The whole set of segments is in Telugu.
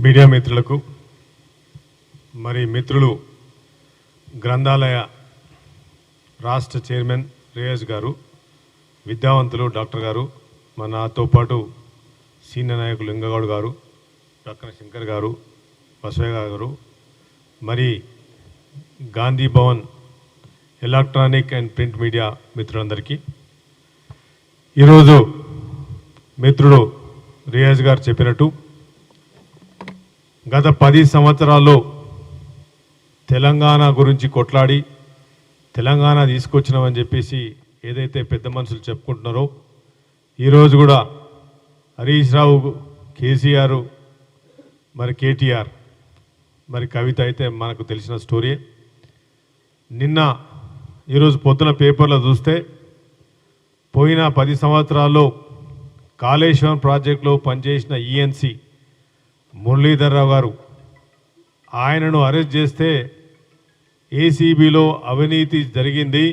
మీడియా మిత్రులకు మరి మిత్రులు గ్రంథాలయ రాష్ట్ర చైర్మన్ రియాజ్ గారు, విద్యావంతులు డాక్టర్ గారు, నాతో పాటు సీనియర్ నాయకులు లింగగౌడ్ గారు, డాక్టర్ శంకర్ గారు, బసవయ్య గారు, మరి Gandhi Bhavan electronic and print media మిత్రులందరికీ ఈరోజు మిత్రుడు రియాజ్ గారు చెప్పినట్టు గత 10 సంవత్సరాల్లో తెలంగాణ గురించి కొట్లాడి తెలంగాణ తీసుకొచ్చినామని చెప్పేసి ఏదైతే పెద్ద మనుషులు చెప్పుకుంటున్నారో ఈరోజు కూడా హరీష్ రావు, కేసీఆర్, మరి కేటీఆర్, మరి కవిత అయితే మనకు తెలిసిన స్టోరీ. నిన్న ఈరోజు పొద్దున పేపర్లో చూస్తే పోయిన 10 సంవత్సరాల్లో కాళేశ్వరం ప్రాజెక్టులో పనిచేసిన ఈఎన్సీ మురళీధర్ రావు గారు, ఆయనను అరెస్ట్ చేస్తే ఏసీబీలో అవినీతి జరిగింది,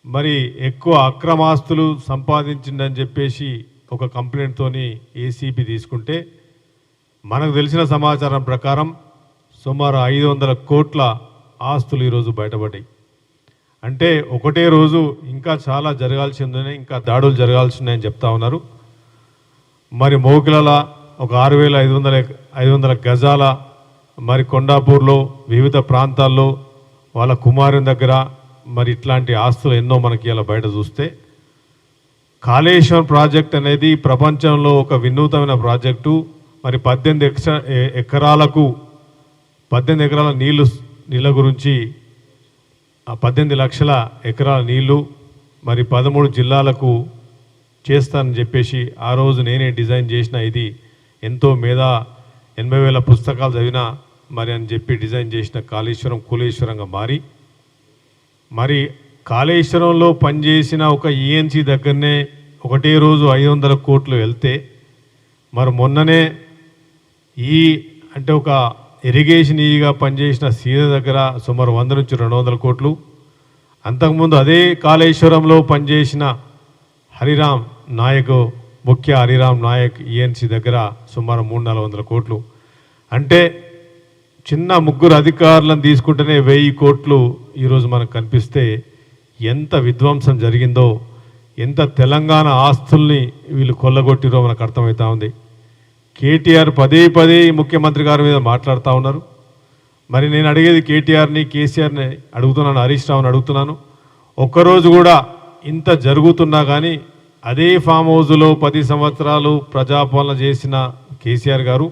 మరి ఎక్కువ అక్రమాస్తులు సంపాదించిందని చెప్పేసి ఒక కంప్లైంట్తోని ఏసీబీ తీసుకుంటే మనకు తెలిసిన సమాచారం ప్రకారం సుమారు 500 కోట్ల ఆస్తులు ఈరోజు బయటపడ్డాయి. అంటే ఒకటే రోజు ఇంకా చాలా జరగాల్సి ఉందని, ఇంకా దాడులు జరగాల్సి ఉన్నాయని చెప్తా ఉన్నారు. మరి మోకిలల ఒక 6,500 గజాల, మరి కొండాపూర్లో వివిధ ప్రాంతాల్లో వాళ్ళ కుమారుని దగ్గర మరి ఇట్లాంటి ఆస్తులు ఎన్నో మనకి ఇలా బయట చూస్తే కాళేశ్వరం ప్రాజెక్ట్ అనేది ప్రపంచంలో ఒక వినూతమైన ప్రాజెక్టు. మరి 18 ఎకరాలకు 18 ఎకరాల నీళ్ళ గురించి 18 లక్షల ఎకరాల నీళ్లు మరి 13 జిల్లాలకు చేస్తానని చెప్పేసి ఆ రోజు నేనే డిజైన్ చేసిన, ఇది ఎంతో 80,000 పుస్తకాలు చదివినా మరి అని చెప్పి డిజైన్ చేసిన కాళేశ్వరం కూలేశ్వరంగా మారి, మరి కాళేశ్వరంలో పనిచేసిన ఒక ఈఎన్సీ దగ్గరనే ఒకటే రోజు 500 కోట్లు వెళ్తే, మరి మొన్ననే అంటే ఒక ఇరిగేషన్ ఈగా పనిచేసిన సీద దగ్గర సుమారు 100 నుంచి 200 కోట్లు, అంతకుముందు అదే కాళేశ్వరంలో పనిచేసిన హరిరామ్ నాయక్, ముఖ్య హరిరామ్ నాయక్ ఈఎన్సీ దగ్గర సుమారు 300-400 కోట్లు. అంటే చిన్న 3 అధికారులను తీసుకుంటేనే 1000 కోట్లు ఈరోజు మనకు కనిపిస్తే ఎంత విధ్వంసం జరిగిందో, ఎంత తెలంగాణ ఆస్తుల్ని వీళ్ళు కొల్లగొట్టిరో మనకు అర్థమవుతా ఉంది. కేటీఆర్ పదే ముఖ్యమంత్రి గారి మీద మాట్లాడుతూ ఉన్నారు. మరి నేను అడిగేది కేటీఆర్ని, కేసీఆర్ని అడుగుతున్నాను, హరీష్ రావుని అడుగుతున్నాను. ఒక్కరోజు కూడా ఇంత జరుగుతున్నా కానీ అదే ఫామ్ హౌస్లో 10 సంవత్సరాలు ప్రజాపాలన చేసిన కేసీఆర్ గారు,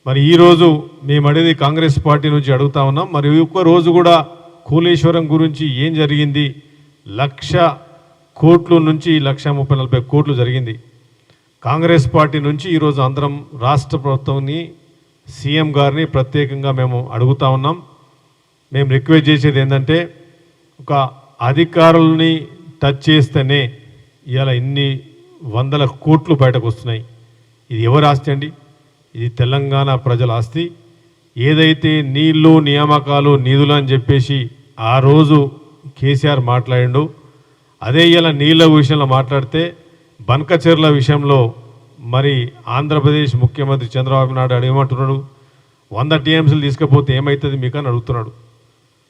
మరి ఈరోజు మేము అడిగేది కాంగ్రెస్ పార్టీ నుంచి అడుగుతా ఉన్నాం. మరి ఒక్కరోజు కూడా కూలేశ్వరం గురించి ఏం జరిగింది? 1,00,000 కోట్ల నుంచి 1,30,40 కోట్లు జరిగింది. కాంగ్రెస్ పార్టీ నుంచి ఈరోజు అందరం రాష్ట్ర ప్రభుత్వాన్ని, సీఎం గారిని ప్రత్యేకంగా మేము అడుగుతా ఉన్నాం. మేము రిక్వెస్ట్ చేసేది ఏంటంటే, ఒక అధికారుల్ని టచ్ చేస్తేనే ఇవాళ ఇన్ని 100 కోట్లు బయటకు వస్తున్నాయి. ఇది ఎవరి ఆస్తి అండి? ఇది తెలంగాణ ప్రజల ఆస్తి. ఏదైతే నీళ్లు, నియామకాలు, నిధులు అని చెప్పేసి ఆ రోజు కేసీఆర్ మాట్లాడిండు, అదే ఇలా నీళ్ళ విషయంలో మాట్లాడితే బనకచెర్ల విషయంలో మరి ఆంధ్రప్రదేశ్ ముఖ్యమంత్రి చంద్రబాబు నాయుడు ఏమంటున్నాడు? 100 టీఎంసీలు తీసుకపోతే ఏమవుతుంది మీకు అని అడుగుతున్నాడు.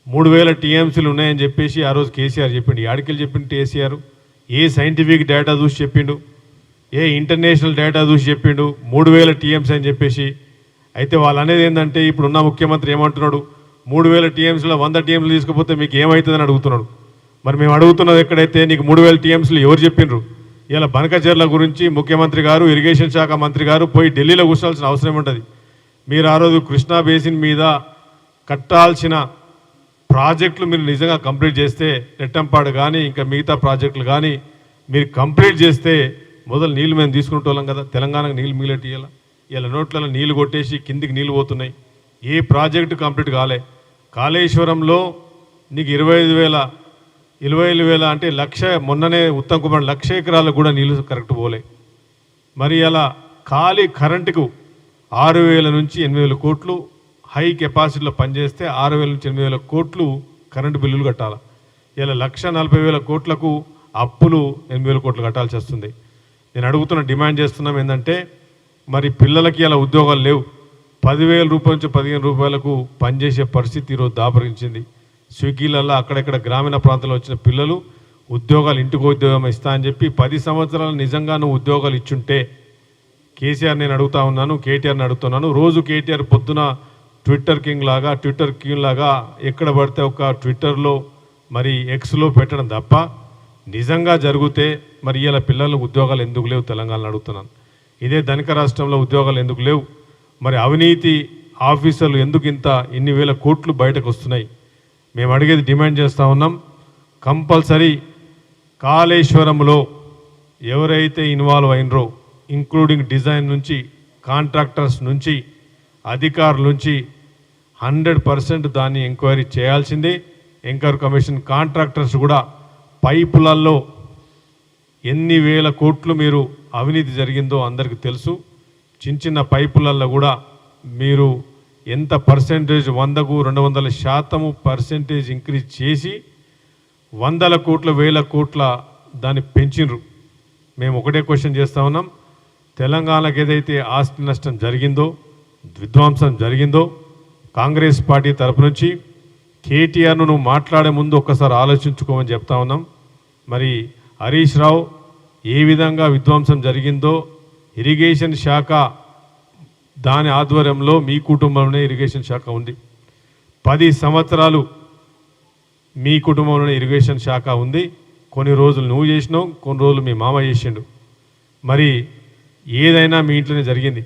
3,000 టీఎంసీలు ఉన్నాయని చెప్పేసి ఆ రోజు కేసీఆర్ చెప్పిండు. ఆడికెళ్ళి చెప్పిండు కేసీఆర్? ఏ సైంటిఫిక్ డేటా చూసి చెప్పిండు? ఏ ఇంటర్నేషనల్ డేటా చూసి చెప్పిండు 3,000 టీఎంసీ అని చెప్పేసి? అయితే వాళ్ళు అనేది ఏంటంటే, ఇప్పుడున్న ముఖ్యమంత్రి ఏమంటున్నాడు? 3,000 టీఎంసీలో 100 టీఎంసీలు తీసుకపోతే మీకు ఏమవుతుందని అడుగుతున్నాడు. మరి మేము అడుగుతున్నది ఎక్కడైతే నీకు 3,000 టీఎంసీలు ఎవరు చెప్పిండ్రు? ఇలా బనకచెర్ల గురించి ముఖ్యమంత్రి గారు, ఇరిగేషన్ శాఖ మంత్రి గారు పోయి ఢిల్లీలో కూర్చోాల్సిన అవసరం ఉంటుంది. మీరు ఆ రోజు కృష్ణా బేసిన్ మీద కట్టాల్సిన ప్రాజెక్టులు మీరు నిజంగా కంప్లీట్ చేస్తే, నెట్టంపాడు కానీ ఇంకా మిగతా ప్రాజెక్టులు కానీ మీరు కంప్లీట్ చేస్తే మొదలు నీళ్ళు మేము తీసుకుంటోళ్ళం కదా. తెలంగాణకు నీళ్ళు మిగిలేటి ఇలా నోట్లలో నీళ్ళు కొట్టేసి కిందికి నీళ్ళు పోతున్నాయి. ఏ ప్రాజెక్టు కంప్లీట్ కాలే. కాళేశ్వరంలో నీకు 25,000 అంటే 1,00,000, మొన్ననే ఉత్తమ్ కుమార్ 1,00,000 ఎకరాలకు కూడా నీళ్ళు కరెక్ట్ పోలే. మరి అలా ఖాళీ కరెంటుకు 6,000 నుంచి 8,000 కోట్లు హై కెపాసిటీలో పనిచేస్తే 6,000 నుంచి 8,000 కోట్లు కరెంటు బిల్లులు కట్టాలి. ఇలా 1,40,000 కోట్లకు అప్పులు 8,000 కోట్లు కట్టాల్సి వస్తుంది. నేను అడుగుతున్న, డిమాండ్ చేస్తున్నాం ఏంటంటే, మరి పిల్లలకి ఇలా ఉద్యోగాలు లేవు. 10,000 రూపాయల నుంచి 15 రూపాయలకు పనిచేసే పరిస్థితి ఈరోజు దాపరించింది. స్విగ్గీలలో అక్కడెక్కడ గ్రామీణ ప్రాంతంలో వచ్చిన పిల్లలు ఉద్యోగాలు ఇంటికి ఉద్యోగం ఇస్తా అని చెప్పి 10 సంవత్సరాలు నిజంగా నువ్వు ఉద్యోగాలు ఇచ్చుంటే కేసీఆర్ నేను అడుగుతా ఉన్నాను, కేటీఆర్ని అడుగుతున్నాను. రోజు కేటీఆర్ పొద్దున ట్విట్టర్ కింగ్ లాగా ఎక్కడ పడితే ఒక ట్విట్టర్లో మరి ఎక్స్లో పెట్టడం తప్ప నిజంగా జరిగితే మరి ఇలా పిల్లలకు ఉద్యోగాలు ఎందుకు లేవు తెలంగాణలో అడుగుతున్నాను. ఇదే ధనిక రాష్ట్రంలో ఉద్యోగాలు ఎందుకు లేవు? మరి అవినీతి ఆఫీసర్లు ఎందుకు ఇన్ని వేల కోట్లు బయటకు వస్తున్నాయి? మేము అడిగేది డిమాండ్ చేస్తూ ఉన్నాం. కంపల్సరీ కాళేశ్వరంలో ఎవరైతే ఇన్వాల్వ్ అయినరో ఇంక్లూడింగ్ డిజైన్ నుంచి కాంట్రాక్టర్స్ నుంచి అధికారుల నుంచి 100% దాన్ని ఎంక్వైరీ చేయాల్సిందే. ఎంక్వైరీ కమిషన్ కాంట్రాక్టర్స్ కూడా పైపులలో ఎన్ని వేల కోట్లు మీరు అవినీతి జరిగిందో అందరికీ తెలుసు. చిన్న పైపులలో కూడా మీరు ఎంత పర్సెంటేజ్ 100కు 200% ఇంక్రీజ్ చేసి 100 కోట్ల 1000 కోట్ల దాన్ని పెంచినరు. మేము ఒకటే క్వశ్చన్ చేస్తూ ఉన్నాం. తెలంగాణకు ఏదైతే ఆస్తి నష్టం జరిగిందో, విధ్వంసం జరిగిందో, కాంగ్రెస్ పార్టీ తరపు నుంచి కేటీఆర్ను నువ్వు మాట్లాడే ముందు ఒక్కసారి ఆలోచించుకోమని చెప్తా ఉన్నాం. మరి హరీష్ రావు ఏ విధంగా విధ్వంసం జరిగిందో ఇరిగేషన్ శాఖ దాని ఆధ్వర్యంలో మీ కుటుంబంలోనే ఇరిగేషన్ శాఖ ఉంది. 10 సంవత్సరాలు మీ కుటుంబంలోనే ఇరిగేషన్ శాఖ ఉంది. కొన్ని రోజులు నువ్వు చేసినావు, కొన్ని రోజులు మీ మామ చేసిండు. మరి ఏదైనా మీ ఇంట్లోనే జరిగింది.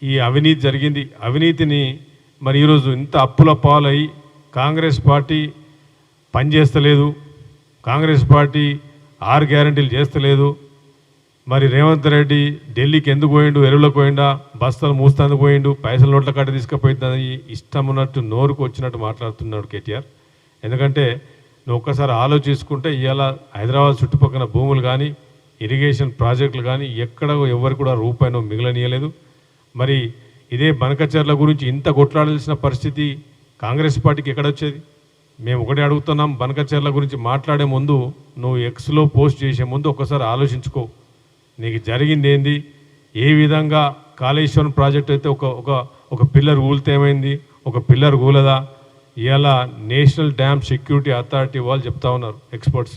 ఈ అవినీతి జరిగింది. అవినీతిని మరి ఈరోజు ఇంత అప్పుల పాలై కాంగ్రెస్ పార్టీ పనిచేస్తలేదు, కాంగ్రెస్ పార్టీ 6 గ్యారెంటీలు చేస్తలేదు. మరి రేవంత్ రెడ్డి ఢిల్లీకి ఎందుకు పోయిండు? ఎరువులకు పోయిండా? బస్తాలు మూస్తాందుకు పోయిండు? పైసలు నోట్ల కట్ట తీసుకుపోయిందని ఇష్టం ఉన్నట్టు నోరుకు వచ్చినట్టు మాట్లాడుతున్నాడు కేటీఆర్. ఎందుకంటే నువ్వు ఒక్కసారి ఆలోచించుకుంటే ఇవాళ హైదరాబాద్ చుట్టుపక్కల భూములు కానీ ఇరిగేషన్ ప్రాజెక్టులు కానీ ఎక్కడ ఎవరు కూడా రూపాయను మిగలనీయలేదు. మరి ఇదే బనకచర్ల గురించి ఇంత కొట్లాడాల్సిన పరిస్థితి కాంగ్రెస్ పార్టీకి ఎక్కడొచ్చేది? మేము ఒకటే అడుగుతున్నాం. బనకచర్ల గురించి మాట్లాడే ముందు నువ్వు ఎక్స్లో పోస్ట్ చేసే ముందు ఒకసారి ఆలోచించుకో. నీకు జరిగింది ఏంది? ఏ విధంగా కాళేశ్వరం ప్రాజెక్ట్ అయితే ఒక పిల్లర్ ఊలితే ఏమైంది, ఒక పిల్లర్ కూలదా? ఇవాళ నేషనల్ డ్యామ్ సెక్యూరిటీ అథారిటీ వాళ్ళు చెప్తా ఉన్నారు, ఎక్స్పర్ట్స్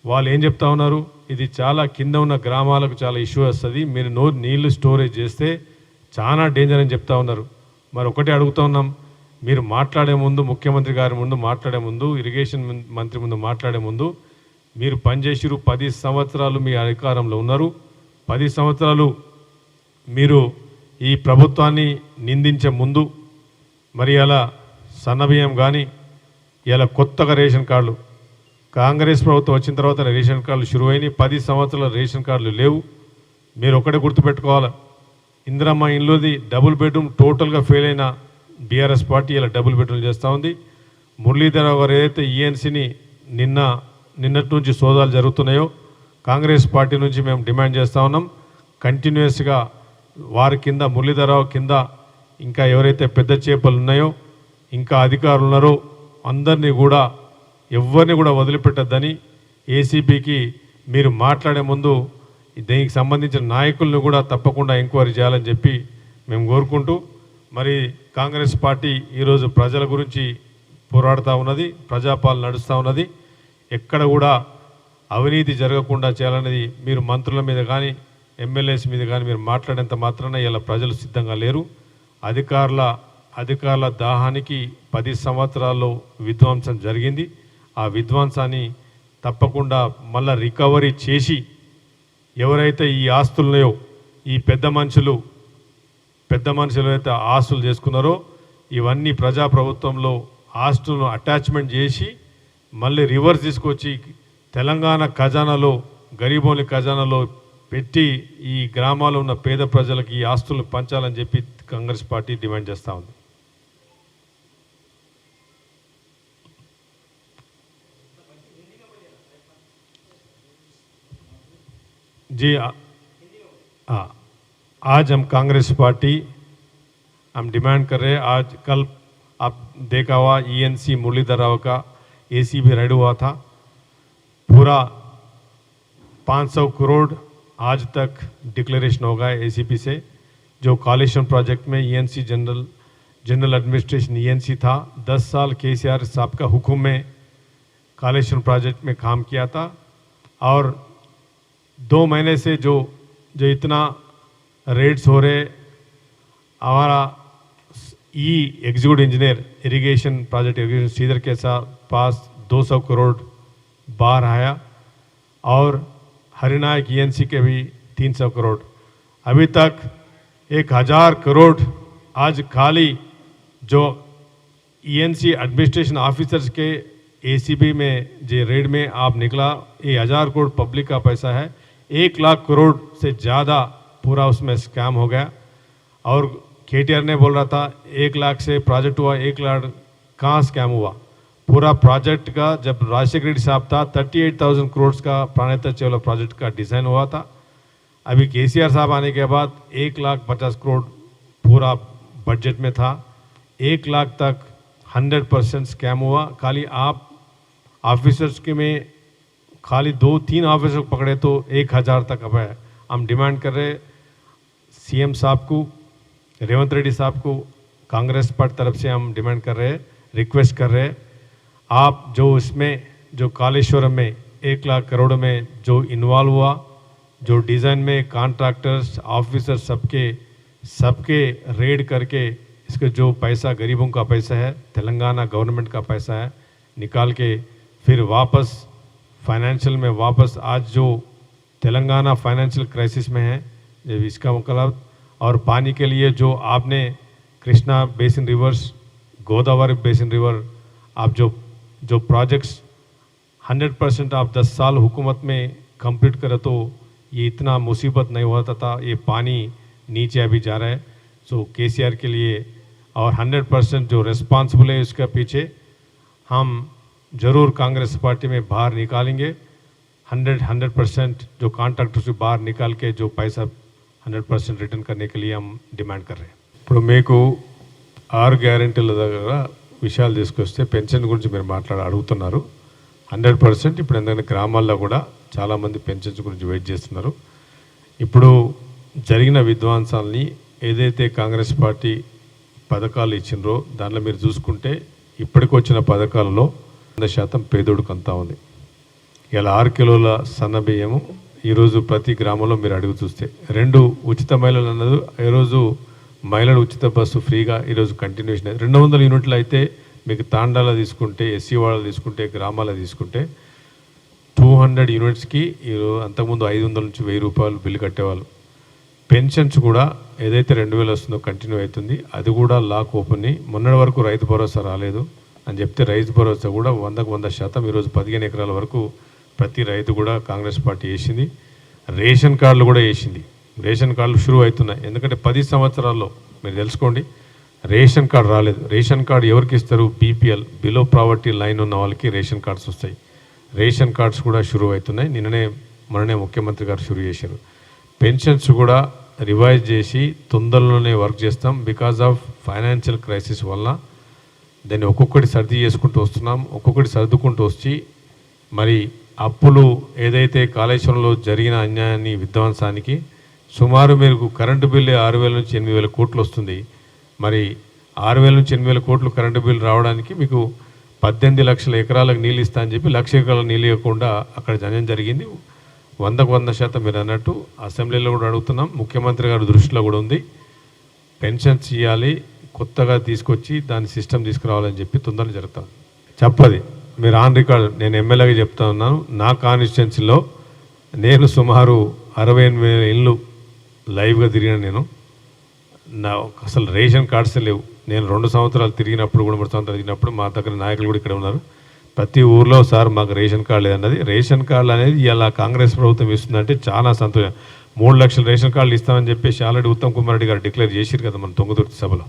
వాళ్ళు ఏం చెప్తా ఉన్నారు? ఇది చాలా కింద ఉన్న గ్రామాలకు చాలా ఇష్యూ వస్తుంది, మీరు నీళ్లు స్టోరేజ్ చేస్తే చాలా డేంజర్ అని చెప్తా ఉన్నారు. మరి ఒకటే అడుగుతూ ఉన్నాం, మీరు మాట్లాడే ముందు, ముఖ్యమంత్రి గారి ముందు మాట్లాడే ముందు, ఇరిగేషన్ మంత్రి ముందు మాట్లాడే ముందు మీరు పనిచేసిరు. 10 సంవత్సరాలు మీ అధికారంలో ఉన్నారు. 10 సంవత్సరాలు మీరు ఈ ప్రభుత్వాన్ని నిందించే ముందు మరి అలా సన్నబియ్యం కానీ ఇలా కొత్తగా రేషన్ కార్డులు కాంగ్రెస్ ప్రభుత్వం వచ్చిన తర్వాత రేషన్ కార్డులు షురు అయినాయి. 10 సంవత్సరాల రేషన్ కార్డులు లేవు. మీరు ఒకటే గుర్తుపెట్టుకోవాలి, ఇందిరమ్మ ఇల్లుది డబుల్ బెడ్రూమ్ టోటల్గా ఫెయిల్ అయిన బీఆర్ఎస్ పార్టీ ఇలా డబుల్ బెడ్రూమ్ చేస్తూ ఉంది. మురళీధరరావు గారు ఏదైతే ఈఎన్సీని నిన్నటి నుంచి సోదాలు జరుగుతున్నాయో కాంగ్రెస్ పార్టీ నుంచి మేము డిమాండ్ చేస్తూ ఉన్నాం. కంటిన్యూస్గా వారి కింద, మురళీధరరావు కింద ఇంకా ఎవరైతే పెద్ద చేపలు ఉన్నాయో, ఇంకా అధికారులు ఉన్నారో అందరినీ కూడా ఎవరిని కూడా వదిలిపెట్టద్దని ఏసీబీకి మీరు మాట్లాడే ముందు దీనికి సంబంధించిన నాయకులను కూడా తప్పకుండా ఎంక్వైరీ చేయాలని చెప్పి మేము కోరుకుంటూ, మరి కాంగ్రెస్ పార్టీ ఈరోజు ప్రజల గురించి పోరాడుతూ ఉన్నది, ప్రజాపాలన నడుస్తూ ఉన్నది. ఎక్కడ కూడా అవినీతి జరగకుండా చేయాలనేది మీరు మంత్రుల మీద కానీ ఎమ్మెల్యేస్ మీద కానీ మీరు మాట్లాడేంత మాత్రాన ఇలా ప్రజలు సిద్ధంగా లేరు. అధికారుల దాహానికి 10 సంవత్సరాల్లో విధ్వంసం జరిగింది. ఆ విధ్వంసాన్ని తప్పకుండా మళ్ళా రికవరీ చేసి ఎవరైతే ఈ ఆస్తులున్నాయో, ఈ పెద్ద మనుషులు అయితే ఆస్తులు చేసుకున్నారో ఇవన్నీ ప్రజాప్రభుత్వంలో ఆస్తులను అటాచ్మెంట్ చేసి మళ్ళీ రివర్స్ తీసుకొచ్చి తెలంగాణ ఖజానాలో, గరీబోని ఖజానాలో పెట్టి ఈ గ్రామాల్లో ఉన్న పేద ప్రజలకు ఈ ఆస్తులను పంచాలని చెప్పి కాంగ్రెస్ పార్టీ డిమాండ్ చేస్తూ ఉంది. जी आज हम कांग्रेस पार्टी हम डिमांड कर रहे हैं. आज कल आप देखा हुआ ईएनसी मुरलीधरराव का एसीबी रेड हुआ था. पूरा 500 करोड़ आज तक डिक्लेरेशन होगा एसीबी से. जो कालेश्वरम प्रोजेक्ट में ईएनसी जनरल एडमिनिस्ट्रेशन ईएनसी था, 10 साल केसीआर साहब का हुक्म में कालेश्वरम प्रोजेक्ट में काम किया था। और 2 महीने से जो इतना रेड्स हो रहे, हमारा executive engineer irrigation project irrigation Shridhar के पास 200 करोड़ बाहर आया और हरिनायक ईएनसी के भी 300 करोड़। अभी तक 1000 करोड़ आज खाली जो ईएनसी एडमिनिस्ट्रेशन ऑफिसर्स के एसीबी में जो रेड में आप निकला, ये 1000 करोड़ पब्लिक का पैसा है। 1 लाख करोड़ से ज़्यादा पूरा उसमें स्कैम हो गया। और केटीआर ने बोल रहा था 1 लाख से प्रोजेक्ट हुआ, 1 लाख कहाँ स्कैम हुआ? पूरा प्रोजेक्ट का जब राजशेखर रेड्डी साहब था 38,000 करोड़ का प्राणहिता चेवला प्रोजेक्ट का डिज़ाइन हुआ था। अभी केसीआर साहब आने के बाद 1,50,00,000 करोड़ पूरा बजट में था। 1 लाख तक 100% स्कैम हुआ। खाली आप ऑफिसर्स के में खाली 2-3 ऑफिसर पकड़े तो 1000 तक अब है। हम डिमांड कर रहे सीएम साहब को, रेवंत रेड्डी साहब को, कांग्रेस पार्टी तरफ से हम डिमांड कर रहे हैं, रिक्वेस्ट कर रहे हैं, आप जो इसमें जो कालेश्वरम में 1 लाख करोड़ में जो इन्वॉल्व हुआ, जो डिज़ाइन में कॉन्ट्रैक्टर्स ऑफिसर सबके रेड करके इसका जो पैसा गरीबों का पैसा है, तेलंगाना गवर्नमेंट का पैसा है, निकाल के फिर वापस फाइनेंशियल में वापस आज जो तेलंगाना फाइनेंशियल क्राइसिस में है, जब इसका मतलब और पानी के लिए जो आपने Krishna basin reverse, Godavari basin river, आप जो प्रोजेक्ट्स 100% आप 10 साल हुकूमत में कंप्लीट करे तो ये इतना मुसीबत नहीं होता था। ये पानी नीचे अभी जा रहा है। सो केसीआर के लिए और 100% जो रिस्पॉन्सिबल है इसका पीछे हम ज़रूर कांग्रेस पार्टी में बाहर निकालेंगे। 100% जो कॉन्ट्रैक्टर से बाहर निकाल के जो पैसा 100% रिटर्न करने के लिए हम डिमांड कर रहे हैं। ఇప్పుడు మీకు 6 గ్యారెంటీల దగ్గర విషయాలు తీసుకొస్తే పెన్షన్ గురించి మీరు అడుగుతున్నారు. 100% ఇప్పుడు ఎందుకంటే గ్రామాల్లో కూడా చాలామంది పెన్షన్స్ గురించి వెయిట్ చేస్తున్నారు. ఇప్పుడు జరిగిన విధ్వంసాలని ఏదైతే కాంగ్రెస్ పార్టీ పథకాలు ఇచ్చిండ్రో దాంట్లో మీరు చూసుకుంటే ఇప్పటికి వచ్చిన పథకాలలో 100% పేదోడికి అంతా ఉంది. ఇలా 6 కిలోల సన్న బియ్యము ఈరోజు ప్రతి గ్రామంలో మీరు అడుగు చూస్తే 2 ఉచిత మహిళలు అన్నది ఈరోజు మహిళలు ఉచిత బస్సు ఫ్రీగా ఈరోజు కంటిన్యూషన్ 200 యూనిట్లు అయితే మీకు తాండాల తీసుకుంటే, ఎస్సీ వాళ్ళలో తీసుకుంటే, గ్రామాల తీసుకుంటే 200 యూనిట్స్కి ఈరోజు అంతకుముందు 500 నుంచి 1000 రూపాయలు బిల్లు కట్టేవాళ్ళు. పెన్షన్స్ కూడా ఏదైతే 2000 వస్తుందో కంటిన్యూ అవుతుంది. అది కూడా లాక్ ఓపెన్. మొన్నటి వరకు రైతు భరోసా రాలేదు అని చెప్తే రైతు భరోసా కూడా 100కు 100% ఈరోజు 15 ఎకరాల వరకు ప్రతి రైతు కూడా కాంగ్రెస్ పార్టీ వేసింది. రేషన్ కార్డులు కూడా వేసింది. రేషన్ కార్డులు షురూ అవుతున్నాయి. ఎందుకంటే 10 సంవత్సరాల్లో మీరు తెలుసుకోండి రేషన్ కార్డు రాలేదు. రేషన్ కార్డు ఎవరికి ఇస్తారు? బీపీఎల్, బిలో ప్రావర్టీ లైన్ ఉన్న వాళ్ళకి రేషన్ కార్డ్స్ వస్తాయి. రేషన్ కార్డ్స్ కూడా షురూ అవుతున్నాయి. మొన్ననే ముఖ్యమంత్రి గారు షురూ చేశారు. పెన్షన్స్ కూడా రివైజ్ చేసి తొందరలోనే వర్క్ చేస్తాం. బికాజ్ ఆఫ్ ఫైనాన్షియల్ క్రైసిస్ వల్ల దాన్ని ఒక్కొక్కటి సర్ది చేసుకుంటూ వస్తున్నాం. ఒక్కొక్కటి సర్దుకుంటూ వచ్చి మరి అప్పులు ఏదైతే కాళేశ్వరంలో జరిగిన అన్యాయాన్ని, విధ్వంసానికి సుమారు మీకు కరెంటు బిల్లు 6,000 నుంచి 8,000 కోట్లు వస్తుంది. మరి 6,000 నుంచి 8,000 కోట్లు కరెంటు బిల్లు రావడానికి మీకు 18 లక్షల ఎకరాలకు నీళ్ళు ఇస్తా అని చెప్పి 1,00,000 ఎకరాలకు నీళ్ళు ఇవ్వకుండా అక్కడ జనం జరిగింది. 100కు 100% మీరు అన్నట్టు అసెంబ్లీలో కూడా అడుగుతున్నాం. ముఖ్యమంత్రి గారి దృష్టిలో కూడా ఉంది. పెన్షన్స్ ఇవ్వాలి, కొత్తగా తీసుకొచ్చి దాని సిస్టమ్ తీసుకురావాలని చెప్పి తొందరగా జరుగుతాం. చెప్పది మీరు ఆన్ రికార్డు, నేను ఎమ్మెల్యేగా చెప్తా ఉన్నాను. నా కాన్స్టిట్యున్సీలో నేను సుమారు 68,000 ఇళ్ళు లైవ్గా తిరిగిన. నా అసలు రేషన్ కార్డ్స్ లేవు. నేను 2 సంవత్సరాలు తిరిగినప్పుడు కూడా 3 సంవత్సరాలు తిరిగినప్పుడు మా దగ్గర నాయకులు కూడా ఇక్కడ ఉన్నారు. ప్రతి ఊర్లో సార్ మాకు రేషన్ కార్డు లేదన్నది. రేషన్ కార్డులు అనేది ఇలా కాంగ్రెస్ ప్రభుత్వం ఇస్తుందంటే చాలా సంతోషం. 3 లక్షల రేషన్ కార్డులు ఇస్తామని చెప్పేసి ఆల్రెడీ ఉత్తమ్ కుమార్ రెడ్డి గారు డిక్లేర్ చేశారు కదా మన తుంగతుర్తి సభలో.